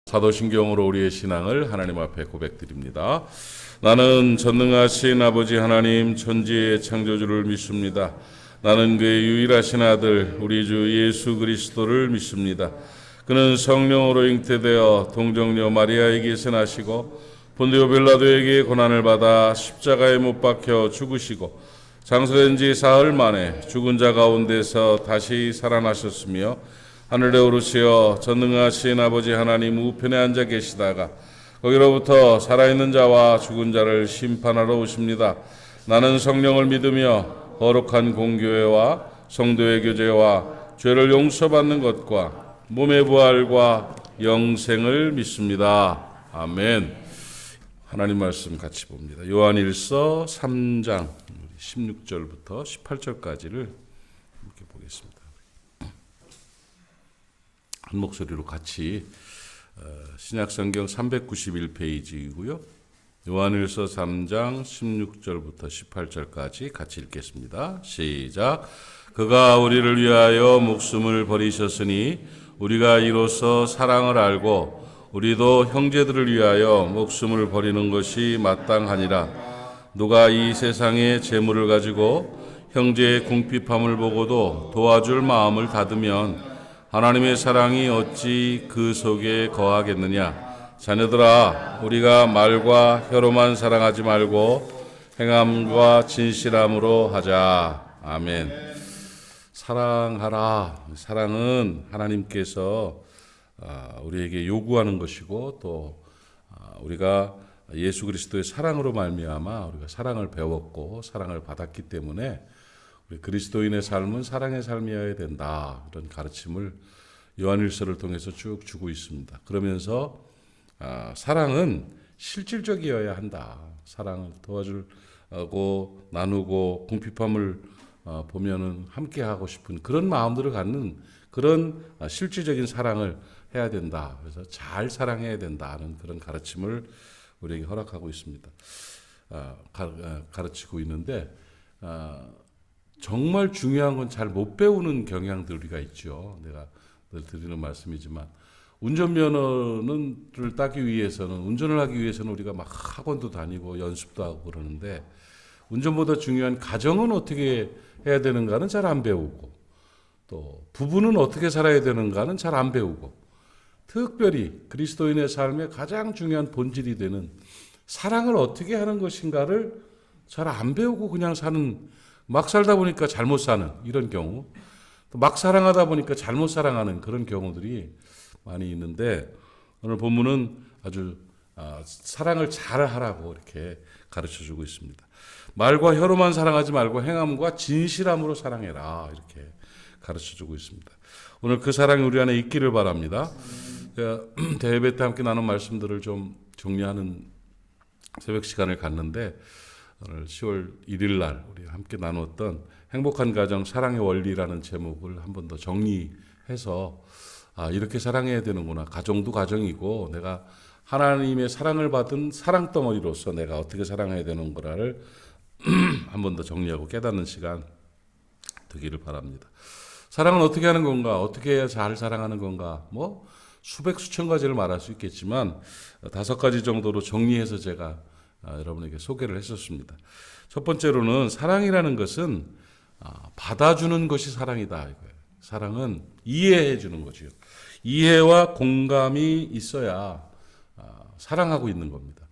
사도신경으로 우리의 신앙을 하나님 앞에 고백드립니다. 나는 전능하신 아버지 하나님 천지의 창조주를 믿습니다. 나는 그의 유일하신 아들 우리 주 예수 그리스도를 믿습니다. 그는 성령으로 잉태되어 동정녀 마리아에게서 나시고 본디오 빌라도에게 고난을 받아 십자가에 못 박혀 죽으시고 장사된 지 사흘 만에 죽은 자 가운데서 다시 살아나셨으며 하늘에 오르시어 전능하신 아버지 하나님 우편에 앉아 계시다가 거기로부터 살아있는 자와 죽은 자를 심판하러 오십니다. 나는 성령을 믿으며 거룩한 공교회와 성도의 교제와 죄를 용서받는 것과 몸의 부활과 영생을 믿습니다. 아멘. 하나님 말씀 같이 봅니다. 요한일서 3장 16절부터 18절까지를 함께 보겠습니다. 한 목소리로 같이 신약성경 391페이지이고요. 요한일서 3장 16절부터 18절까지 같이 읽겠습니다. 시작. 그가 우리를 위하여 목숨을 버리셨으니 우리가 이로써 사랑을 알고 우리도 형제들을 위하여 목숨을 버리는 것이 마땅하니라. 누가 이 세상의 재물을 가지고 형제의 궁핍함을 보고도 도와줄 마음을 닫으면 하나님의 사랑이 어찌 그 속에 거하겠느냐. 자녀들아, 우리가 말과 혀로만 사랑하지 말고 행함과 진실함으로 하자. 아멘. 사랑하라. 사랑은 하나님께서 우리에게 요구하는 것이고 또 우리가 예수 그리스도의 사랑으로 말미암아 우리가 사랑을 배웠고 사랑을 받았기 때문에 우리 그리스도인의 삶은 사랑의 삶이어야 된다. 이런 가르침을 요한일서를 통해서 쭉 주고 있습니다. 그러면서 사랑은 실질적이어야 한다. 사랑을 도와주고 나누고 궁핍함을 보면은 함께하고 싶은 그런 마음들을 갖는 그런 실질적인 사랑을 해야 된다. 그래서 잘 사랑해야 된다는 그런 가르침을 우리에게 허락하고 있습니다. 가르치고 있는데 정말 중요한 건 잘 못 배우는 경향들이 있죠. 내가 늘 드리는 말씀이지만 운전면허를 따기 위해서는 운전을 하기 위해서는 우리가 막 학원도 다니고 연습도 하고 그러는데 운전보다 중요한 가정은 어떻게 해야 되는가는 잘 안 배우고 또 부부는 어떻게 살아야 되는가는 잘 안 배우고 특별히 그리스도인의 삶의 가장 중요한 본질이 되는 사랑을 어떻게 하는 것인가를 잘 안 배우고 그냥 사는 막 살다 보니까 잘못 사는 이런 경우 또 막 사랑하다 보니까 잘못 사랑하는 그런 경우들이 많이 있는데 오늘 본문은 아주 사랑을 잘 하라고 이렇게 가르쳐주고 있습니다. 말과 혀로만 사랑하지 말고 행함과 진실함으로 사랑해라 이렇게 가르쳐주고 있습니다. 오늘 그 사랑이 우리 안에 있기를 바랍니다. 대예배 때 함께 나눈 말씀들을 좀 정리하는 새벽 시간을 갖는데 오늘 10월 1일 날 우리 함께 나누었던 행복한 가정 사랑의 원리라는 제목을 한 번 더 정리해서 이렇게 사랑해야 되는구나. 가정도 가정이고 내가 하나님의 사랑을 받은 사랑덩어리로서 내가 어떻게 사랑해야 되는 거를 한 번 더 정리하고 깨닫는 시간 되기를 바랍니다. 사랑은 어떻게 하는 건가? 어떻게 해야 잘 사랑하는 건가? 뭐 수백 수천 가지를 말할 수 있겠지만 5가지 정도로 정리해서 제가 여러분에게 소개를 했었습니다. 첫 번째로는 사랑이라는 것은 받아주는 것이 사랑이다 이거예요. 사랑은 이해해 주는 거죠. 이해와 공감이 있어야 사랑하고 있는 겁니다.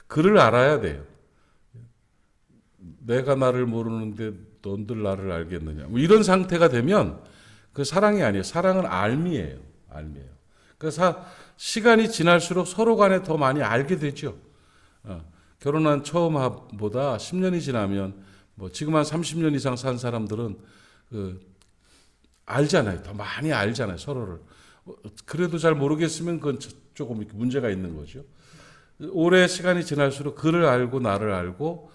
그를 알아야 돼요. 내가 나를 모르는데 넌들 나를 알겠느냐. 뭐 이런 상태가 되면 그 사랑이 아니에요. 사랑은 알미예요. 알미예요. 그래서 시간이 지날수록 서로 간에 더 많이 알게 되죠. 결혼한 처음보다 10년이 지나면 뭐 지금 한 30년 이상 산 사람들은 알잖아요. 더 많이 알잖아요. 서로를. 그래도 잘 모르겠으면 그건 조금 문제가 있는 거죠. 오래 시간이 지날수록 그를 알고 나를 알고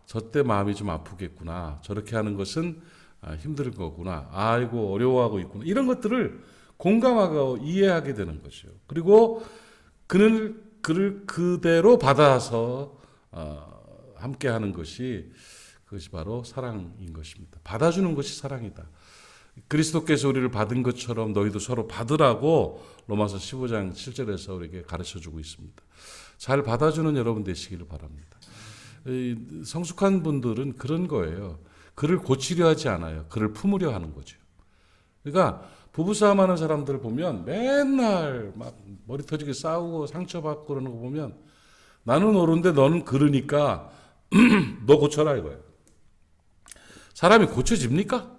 저때 마음이 좀 아프겠구나. 저렇게 하는 것은 힘들 거구나. 아이고 어려워하고 있구나. 이런 것들을 공감하고 이해하게 되는 거죠. 그리고 그를 그대로 받아서 함께하는 것이 그것이 바로 사랑인 것입니다. 받아주는 것이 사랑이다. 그리스도께서 우리를 받은 것처럼 너희도 서로 받으라고 로마서 15장 7절에서 우리에게 가르쳐주고 있습니다. 잘 받아주는 여러분 되시기를 바랍니다. 성숙한 분들은 그런 거예요. 그를 고치려 하지 않아요. 그를 품으려 하는 거죠. 그러니까 부부싸움 하는 사람들을 보면 맨날 막 머리 터지게 싸우고 상처받고 그러는 거 보면 나는 옳은데 너는 그러니까 너 고쳐라 이거예요. 사람이 고쳐집니까?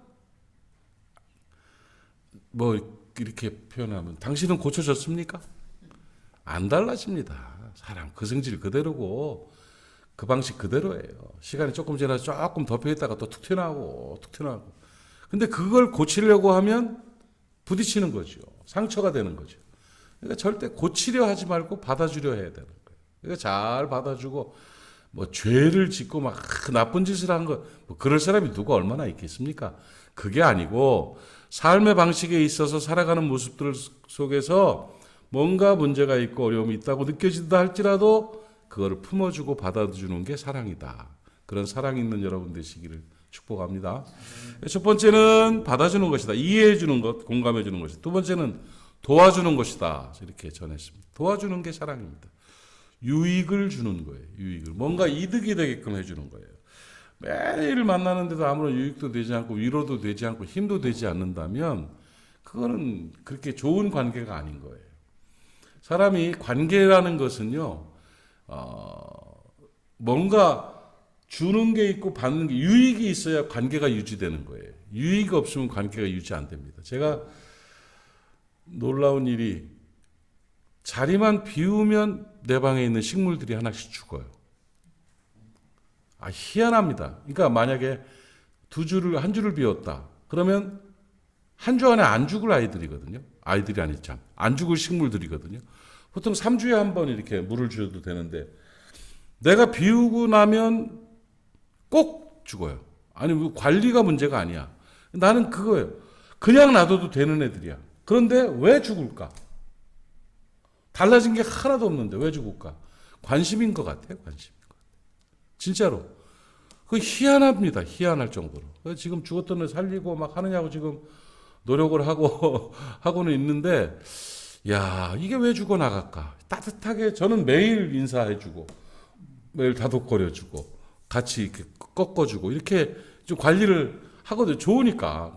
뭐 이렇게 표현하면 당신은 고쳐졌습니까? 안 달라집니다. 사람 그 성질 그대로고 그 방식 그대로예요. 시간이 조금 지나서 조금 덮여있다가 또 툭 튀어나오고 툭 튀어나오고. 근데 그걸 고치려고 하면 부딪히는 거죠. 상처가 되는 거죠. 그러니까 절대 고치려 하지 말고 받아주려 해야 되는 거예요. 그러니까 잘 받아주고 뭐 죄를 짓고 막 나쁜 짓을 한 거 뭐 그럴 사람이 누가 얼마나 있겠습니까? 그게 아니고 삶의 방식에 있어서 살아가는 모습들 속에서 뭔가 문제가 있고 어려움이 있다고 느껴진다 할지라도 그거를 품어주고 받아주는 게 사랑이다. 그런 사랑 있는 여러분 되시기를 축복합니다. 첫 번째는 받아주는 것이다. 이해해 주는 것, 공감해 주는 것이다. 두 번째는 도와주는 것이다. 이렇게 전했습니다. 도와주는 게 사랑입니다. 유익을 주는 거예요. 유익을. 뭔가 이득이 되게끔 해주는 거예요. 매일 만나는데도 아무런 유익도 되지 않고 위로도 되지 않고 힘도 되지 않는다면 그거는 그렇게 좋은 관계가 아닌 거예요. 사람이 관계라는 것은요, 뭔가 주는 게 있고 받는 게 유익이 있어야 관계가 유지되는 거예요. 유익이 없으면 관계가 유지 안 됩니다. 제가 놀라운 일이 자리만 비우면 내 방에 있는 식물들이 하나씩 죽어요. 희한합니다. 그러니까 만약에 한 줄을 비웠다. 그러면 한 주 안에 안 죽을 아이들이거든요. 아이들이 아니지 참. 안 죽을 식물들이거든요. 보통 3주에 한 번 이렇게 물을 줘도 되는데 내가 비우고 나면 꼭 죽어요. 아니 관리가 문제가 아니야. 나는 그거예요. 그냥 놔둬도 되는 애들이야. 그런데 왜 죽을까? 달라진 게 하나도 없는데 왜 죽을까? 관심인 것 같아요. 관심. 진짜로. 그 희한합니다. 희한할 정도로. 지금 죽었던 애 살리고 막 하느냐고 지금 노력을 하고는 있는데, 야, 이게 왜 죽어나갈까? 따뜻하게 저는 매일 인사해주고, 매일 다독거려주고, 같이 이렇게 꺾어주고, 이렇게 좀 관리를 하거든요. 좋으니까.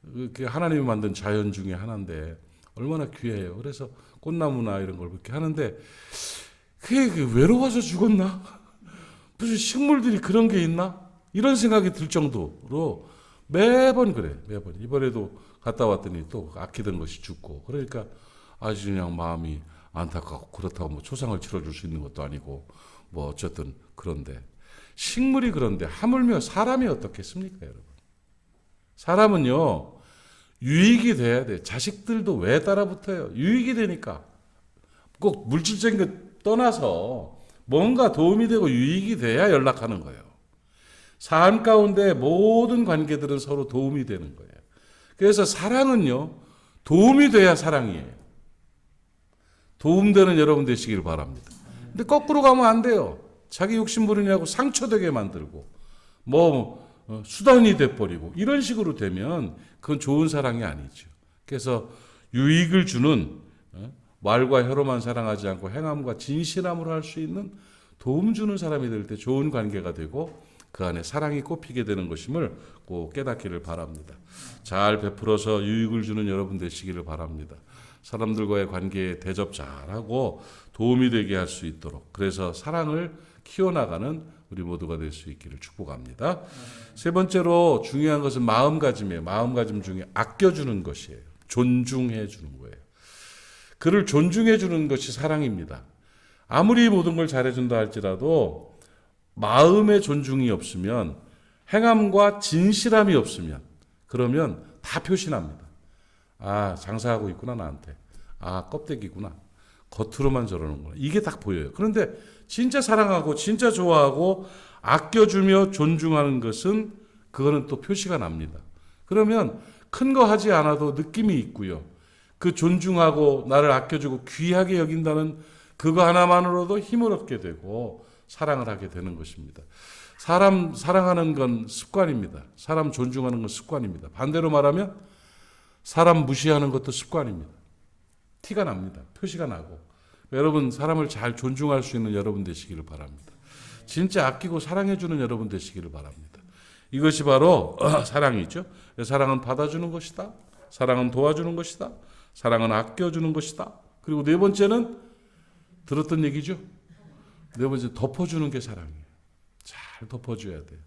그게 하나님이 만든 자연 중에 하나인데, 얼마나 귀해요. 그래서 꽃나무나 이런 걸 그렇게 하는데, 그게 외로워서 죽었나? 무슨 식물들이 그런 게 있나? 이런 생각이 들 정도로 매번 그래. 매번. 이번에도 갔다 왔더니 또 아끼던 것이 죽고. 그러니까 아주 그냥 마음이 안타깝고 그렇다고 뭐 초상을 치러줄 수 있는 것도 아니고 뭐 어쨌든 그런데 식물이 그런데 하물며 사람이 어떻겠습니까, 여러분? 사람은요 유익이 돼야 돼. 자식들도 왜 따라붙어요? 유익이 되니까. 꼭 물질적인 것 떠나서 뭔가 도움이 되고 유익이 돼야 연락하는 거예요. 삶 가운데 모든 관계들은 서로 도움이 되는 거예요. 그래서 사랑은요, 도움이 돼야 사랑이에요. 도움되는 여러분 되시길 바랍니다. 근데 거꾸로 가면 안 돼요. 자기 욕심 부리냐고 상처되게 만들고, 수단이 돼버리고, 이런 식으로 되면 그건 좋은 사랑이 아니죠. 그래서 유익을 주는, 말과 혀로만 사랑하지 않고 행함과 진실함으로 할 수 있는 도움 주는 사람이 될 때 좋은 관계가 되고 그 안에 사랑이 꼽히게 되는 것임을 꼭 깨닫기를 바랍니다. 잘 베풀어서 유익을 주는 여러분 되시기를 바랍니다. 사람들과의 관계에 대접 잘하고 도움이 되게 할 수 있도록 그래서 사랑을 키워나가는 우리 모두가 될 수 있기를 축복합니다. 세 번째로 중요한 것은 마음가짐이에요. 마음가짐 중에 아껴주는 것이에요. 존중해 주는 거예요. 그를 존중해 주는 것이 사랑입니다. 아무리 모든 걸 잘해준다 할지라도 마음의 존중이 없으면 행함과 진실함이 없으면 그러면 다 표시납니다. 장사하고 있구나 나한테. 껍데기구나. 겉으로만 저러는구나. 이게 딱 보여요. 그런데 진짜 사랑하고 진짜 좋아하고 아껴주며 존중하는 것은 그거는 또 표시가 납니다. 그러면 큰 거 하지 않아도 느낌이 있고요. 그 존중하고 나를 아껴주고 귀하게 여긴다는 그거 하나만으로도 힘을 얻게 되고 사랑을 하게 되는 것입니다. 사람 사랑하는 건 습관입니다. 사람 존중하는 건 습관입니다. 반대로 말하면 사람 무시하는 것도 습관입니다. 티가 납니다. 표시가 나고. 여러분 사람을 잘 존중할 수 있는 여러분 되시기를 바랍니다. 진짜 아끼고 사랑해주는 여러분 되시기를 바랍니다. 이것이 바로 사랑이죠. 사랑은 받아주는 것이다. 사랑은 도와주는 것이다. 사랑은 아껴주는 것이다. 그리고 네 번째는 들었던 얘기죠. 네 번째 덮어주는 게 사랑이에요. 잘 덮어줘야 돼요.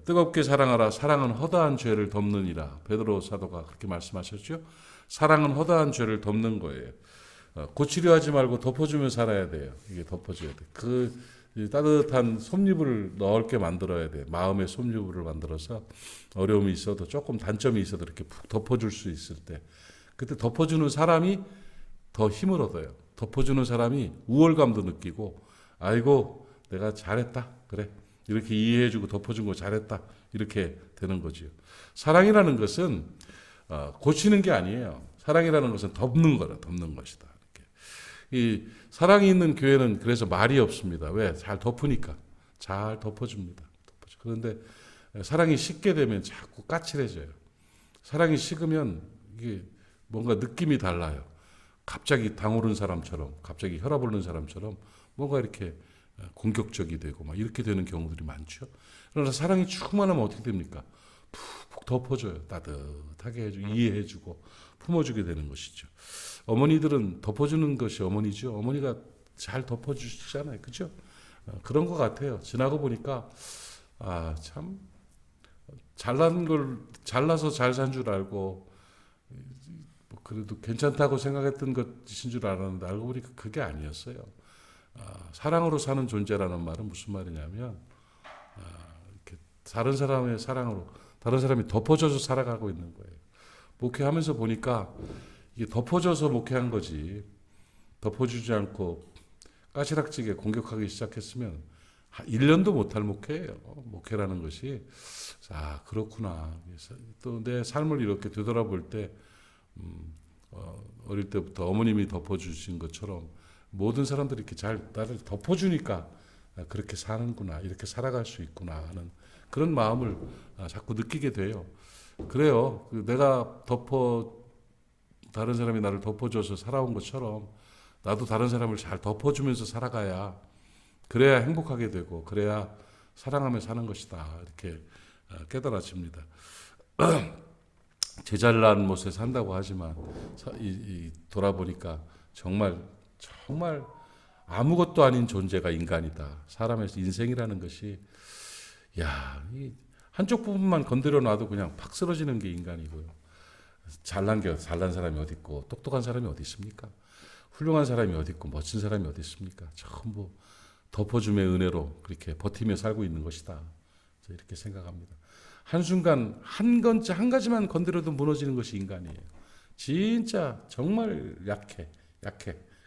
뜨겁게 사랑하라. 사랑은 허다한 죄를 덮느니라. 베드로 사도가 그렇게 말씀하셨죠. 사랑은 허다한 죄를 덮는 거예요. 고치려 하지 말고 덮어주며 살아야 돼요. 이게 덮어줘야 돼. 그 따뜻한 솜잎을 넓게 만들어야 돼. 마음의 솜잎을 만들어서 어려움이 있어도 조금 단점이 있어도 이렇게 푹 덮어줄 수 있을 때, 그때 덮어주는 사람이 더 힘을 얻어요. 덮어주는 사람이 우월감도 느끼고, 아이고 내가 잘했다, 그래 이렇게 이해해주고 덮어준 거 잘했다, 이렇게 되는 거지요. 사랑이라는 것은 고치는 게 아니에요. 사랑이라는 것은 덮는 거라, 덮는 것이다. 이 사랑이 있는 교회는 그래서 말이 없습니다. 왜? 잘 덮으니까. 잘 덮어줍니다. 그런데 사랑이 식게 되면 자꾸 까칠해져요. 사랑이 식으면 이게 뭔가 느낌이 달라요. 갑자기 당오른 사람처럼, 갑자기 혈압 오르는 사람처럼 뭔가 이렇게 공격적이 되고 막 이렇게 되는 경우들이 많죠. 그러나 사랑이 충만하면 어떻게 됩니까? 푹푹 덮어줘요. 따뜻하게 해주고 이해해주고 품어주게 되는 것이죠. 어머니들은 덮어주는 것이 어머니죠. 어머니가 잘 덮어주시잖아요. 그죠? 그런 것 같아요. 지나고 보니까 참 잘난 걸 잘나서 잘 산 줄 알고 그래도 괜찮다고 생각했던 것이신 줄 알았는데 알고 보니까 그게 아니었어요. 사랑으로 사는 존재라는 말은 무슨 말이냐면 이렇게 다른 사람의 사랑으로 다른 사람이 덮어줘서 살아가고 있는 거예요. 목회하면서 보니까 이게 덮어줘서 목회한 거지, 덮어주지 않고 까시락지게 공격하기 시작했으면 1년도 못할 목회예요. 목회라는 것이. 그렇구나. 또 내 삶을 이렇게 되돌아볼 때 어릴 때부터 어머님이 덮어주신 것처럼 모든 사람들이 이렇게 잘 나를 덮어주니까 그렇게 사는구나, 이렇게 살아갈 수 있구나 하는 그런 마음을 자꾸 느끼게 돼요. 그래요. 내가 다른 사람이 나를 덮어줘서 살아온 것처럼 나도 다른 사람을 잘 덮어주면서 살아가야, 그래야 행복하게 되고 그래야 사랑하며 사는 것이다, 이렇게 깨달아집니다. 제잘난 못에 산다고 하지만 돌아보니까 정말 아무것도 아닌 존재가 인간이다. 사람의 인생이라는 것이 이 한쪽 부분만 건드려 놔도 그냥 팍 쓰러지는 게 인간이고요. 잘난 사람이 어디 있고 똑똑한 사람이 어디 있습니까? 훌륭한 사람이 어디 있고 멋진 사람이 어디 있습니까? 전부 덮어줌의 은혜로 그렇게 버티며 살고 있는 것이다. 이렇게 생각합니다. 한순간 한 가지만 건드려도 무너지는 것이 인간이에요. 진짜 정말 약해.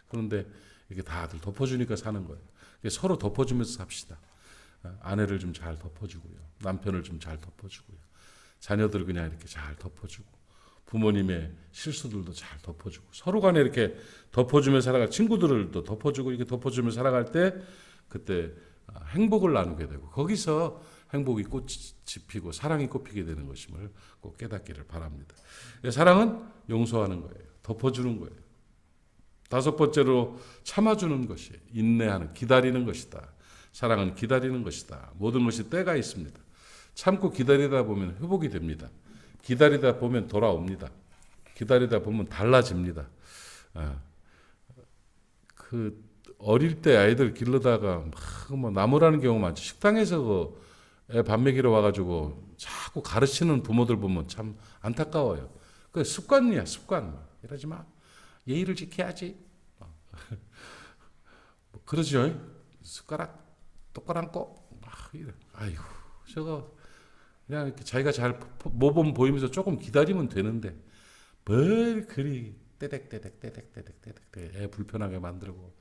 그런데 이게 다들 덮어주니까 사는 거예요. 서로 덮어주면서 삽시다. 아내를 좀 잘 덮어주고요. 남편을 좀 잘 덮어주고요. 자녀들 그냥 이렇게 잘 덮어주고, 부모님의 실수들도 잘 덮어주고, 서로 간에 이렇게 덮어주며 살아갈, 친구들도 덮어주고, 이렇게 덮어주며 살아갈 때 그때 행복을 나누게 되고, 거기서 행복이 꽃이 피고 사랑이 꽃피게 되는 것임을 꼭 깨닫기를 바랍니다. 사랑은 용서하는 거예요. 덮어주는 거예요. 5번째로 참아주는 것이 인내하는, 기다리는 것이다. 사랑은 기다리는 것이다. 모든 것이 때가 있습니다. 참고 기다리다 보면 회복이 됩니다. 기다리다 보면 돌아옵니다. 기다리다 보면 달라집니다. 어릴 때 아이들 기르다가 막 나무라는 경우 많죠. 식당에서 애 밥 먹이러 와가지고 자꾸 가르치는 부모들 보면 참 안타까워요. 그 습관이야, 습관. 이러지 마. 예의를 지켜야지. 그러죠. 숟가락 똑바로 앉고 막 이래. 아이고, 저거 그냥 이렇게 자기가 잘 모범 보이면서 조금 기다리면 되는데 뭘 그리 떼댁 애 불편하게 만들고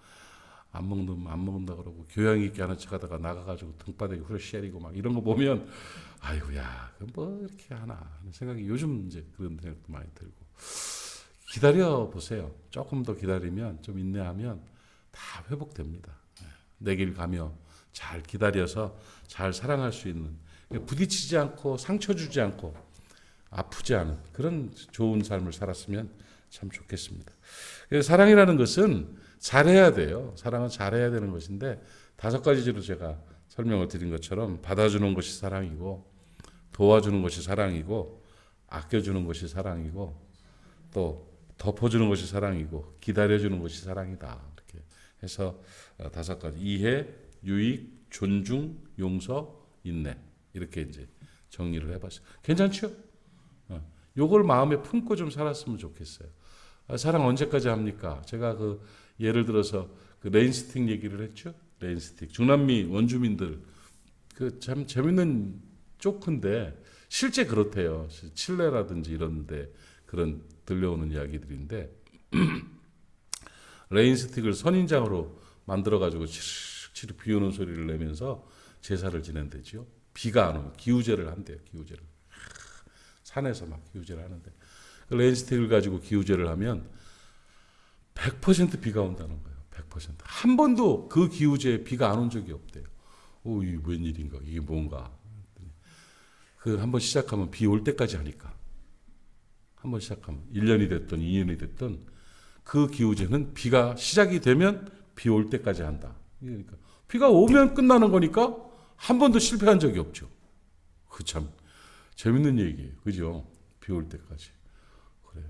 안 먹는다 그러고 교양 있게 하는 척하다가 나가가지고 등바닥에 후레쉬리고 막 이런 거 보면 아이고야, 뭐 이렇게 하나 하는 생각이 요즘 이제 그런 생각도 많이 들고, 기다려 보세요. 조금 더 기다리면, 좀 인내하면 다 회복됩니다. 내 길 가며 잘 기다려서 잘 사랑할 수 있는, 부딪히지 않고 상처 주지 않고 아프지 않은 그런 좋은 삶을 살았으면 참 좋겠습니다. 그래서 사랑이라는 것은 잘해야 돼요. 사랑은 잘해야 되는 것인데 5가지로 제가 설명을 드린 것처럼 받아주는 것이 사랑이고, 도와주는 것이 사랑이고, 아껴주는 것이 사랑이고, 또 덮어주는 것이 사랑이고, 기다려주는 것이 사랑이다. 이렇게 해서 5가지: 이해, 유익, 존중, 용서, 인내, 이렇게 이제 정리를 해봤어요. 괜찮죠? 요걸 마음에 품고 좀 살았으면 좋겠어요. 사랑 언제까지 합니까? 제가 그 예를 들어서 그 레인스틱 얘기를 했죠. 레인스틱 중남미 원주민들 그 참 재밌는 조크인데 실제 그렇대요. 칠레라든지 이런데 그런 들려오는 이야기들인데 레인스틱을 선인장으로 만들어 가지고 치르치르 비 오는 소리를 내면서 제사를 지낸대지요. 비가 안 오면 기우제를 한대요. 기우제를 산에서 막 기우제를 하는데 그 레인스틱을 가지고 기우제를 하면 100% 비가 온다는 거예요. 100%. 한 번도 그 기우제에 비가 안 온 적이 없대요. 이게 웬일인가? 이게 뭔가? 그 한번 시작하면 비 올 때까지 하니까. 한번 시작하면 1년이 됐든 2년이 됐든 그 기우제는 비가 시작이 되면 비 올 때까지 한다. 그러니까 비가 오면 끝나는 거니까 한 번도 실패한 적이 없죠. 그 참 재밌는 얘기예요. 그죠? 비 올 때까지. 그래요.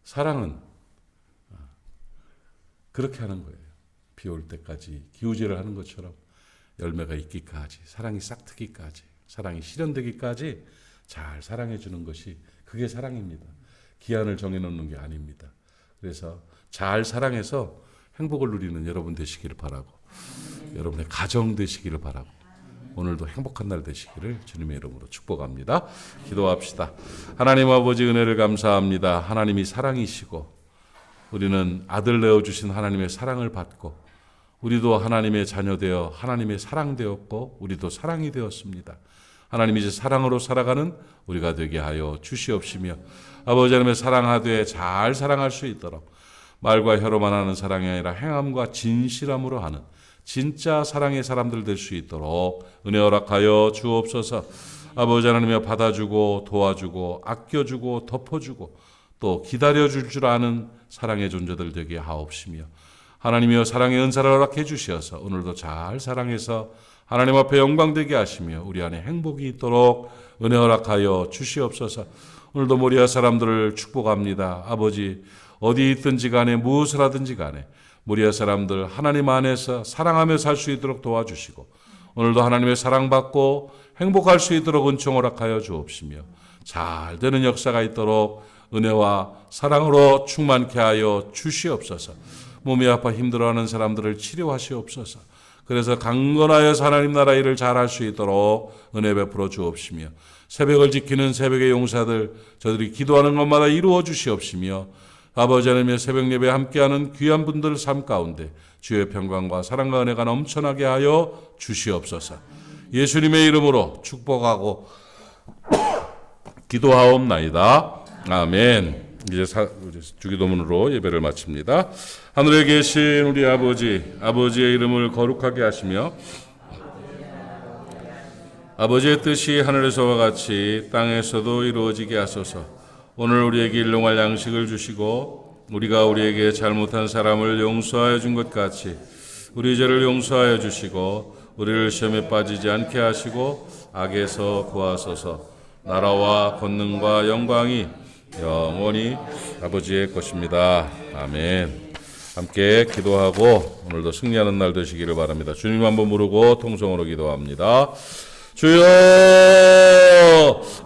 사랑은 그렇게 하는 거예요. 비 올 때까지 기우제를 하는 것처럼 열매가 있기까지, 사랑이 싹트기까지, 사랑이 실현되기까지 잘 사랑해 주는 것이 그게 사랑입니다. 기한을 정해놓는 게 아닙니다. 그래서 잘 사랑해서 행복을 누리는 여러분 되시기를 바라고, 여러분의 가정 되시기를 바라고, 오늘도 행복한 날 되시기를 주님의 이름으로 축복합니다. 기도합시다. 하나님 아버지 은혜를 감사합니다. 하나님이 사랑이시고 우리는 아들 내어주신 하나님의 사랑을 받고 우리도 하나님의 자녀되어 하나님의 사랑되었고 우리도 사랑이 되었습니다. 하나님 이제 사랑으로 살아가는 우리가 되게 하여 주시옵시며 아버지 하나님의 사랑하되 잘 사랑할 수 있도록 말과 혀로만 하는 사랑이 아니라 행함과 진실함으로 하는 진짜 사랑의 사람들 될 수 있도록 은혜 허락하여 주옵소서. 아버지 하나님의 받아주고 도와주고 아껴주고 덮어주고 또 기다려줄 줄 아는 사랑의 존재들 되게 하옵시며 하나님이여 사랑의 은사를 허락해 주시어서 오늘도 잘 사랑해서 하나님 앞에 영광되게 하시며 우리 안에 행복이 있도록 은혜 허락하여 주시옵소서. 오늘도 모리아 사람들을 축복합니다. 아버지 어디 있든지 간에 무엇을 하든지 간에 모리아 사람들 하나님 안에서 사랑하며 살 수 있도록 도와주시고 오늘도 하나님의 사랑받고 행복할 수 있도록 은총 허락하여 주옵시며 잘 되는 역사가 있도록 은혜와 사랑으로 충만케 하여 주시옵소서. 몸이 아파 힘들어하는 사람들을 치료하시옵소서. 그래서 강건하여서 하나님 나라 일을 잘할 수 있도록 은혜 베풀어 주옵시며 새벽을 지키는 새벽의 용사들 저들이 기도하는 것마다 이루어 주시옵시며 아버지 하나님의 새벽 예배에 함께하는 귀한 분들 삶 가운데 주의 평강과 사랑과 은혜가 넘쳐나게 하여 주시옵소서. 예수님의 이름으로 축복하고 기도하옵나이다. 아멘. 이제 주기도문으로 예배를 마칩니다. 하늘에 계신 우리 아버지, 아버지의 이름을 거룩하게 하시며 아버지의 뜻이 하늘에서와 같이 땅에서도 이루어지게 하소서. 오늘 우리에게 일용할 양식을 주시고 우리가 우리에게 잘못한 사람을 용서하여 준 것 같이 우리 죄를 용서하여 주시고 우리를 시험에 빠지지 않게 하시고 악에서 구하소서. 나라와 권능과 영광이 영원히 아버지의 것입니다. 아멘. 함께 기도하고 오늘도 승리하는 날 되시기를 바랍니다. 주님 한번 부르고 통성으로 기도합니다. 주여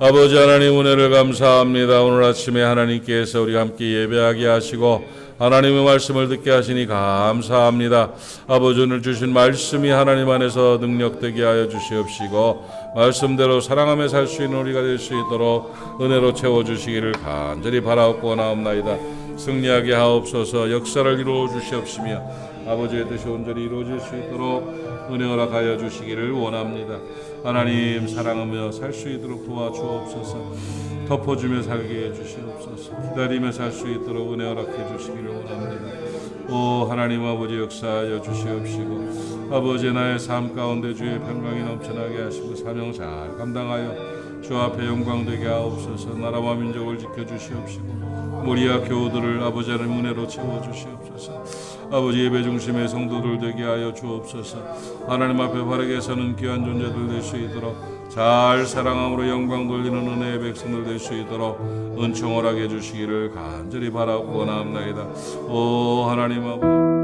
아버지 하나님 은혜를 감사합니다. 오늘 아침에 하나님께서 우리와 함께 예배하게 하시고 하나님의 말씀을 듣게 하시니 감사합니다. 아버지 오늘 주신 말씀이 하나님 안에서 능력되게 하여 주시옵시고 말씀대로 사랑하며 살 수 있는 우리가 될 수 있도록 은혜로 채워주시기를 간절히 바라옵고 원하옵나이다. 승리하게 하옵소서. 역사를 이루어 주시옵시며 아버지의 뜻이 온전히 이루어질 수 있도록 은혜 허락하여 주시기를 원합니다. 하나님 사랑하며 살 수 있도록 도와주옵소서. 덮어주며 살게 해주시옵소서. 기다리며 살 수 있도록 은혜 허락해 주시기를 원합니다. 오 하나님 아버지 역사하여 주시옵시고 아버지 나의 삶 가운데 주의 평강이 넘쳐나게 하시고 사명 잘 감당하여 주 앞에 영광 되게 하옵소서. 나라와 민족을 지켜주시옵시고 우리 학 교우들을 아버지 하나님 은혜로 채워주시옵소서. 아버지 예배 중심의 성도들 되게 하여 주옵소서. 하나님 앞에 바르게 서는 귀한 존재들 될 수 있도록 잘 사랑함으로 영광 돌리는 은혜의 백성들 될 수 있도록 은총을 하게 해주시기를 간절히 바라고 원하옵나이다. 오 하나님 아버지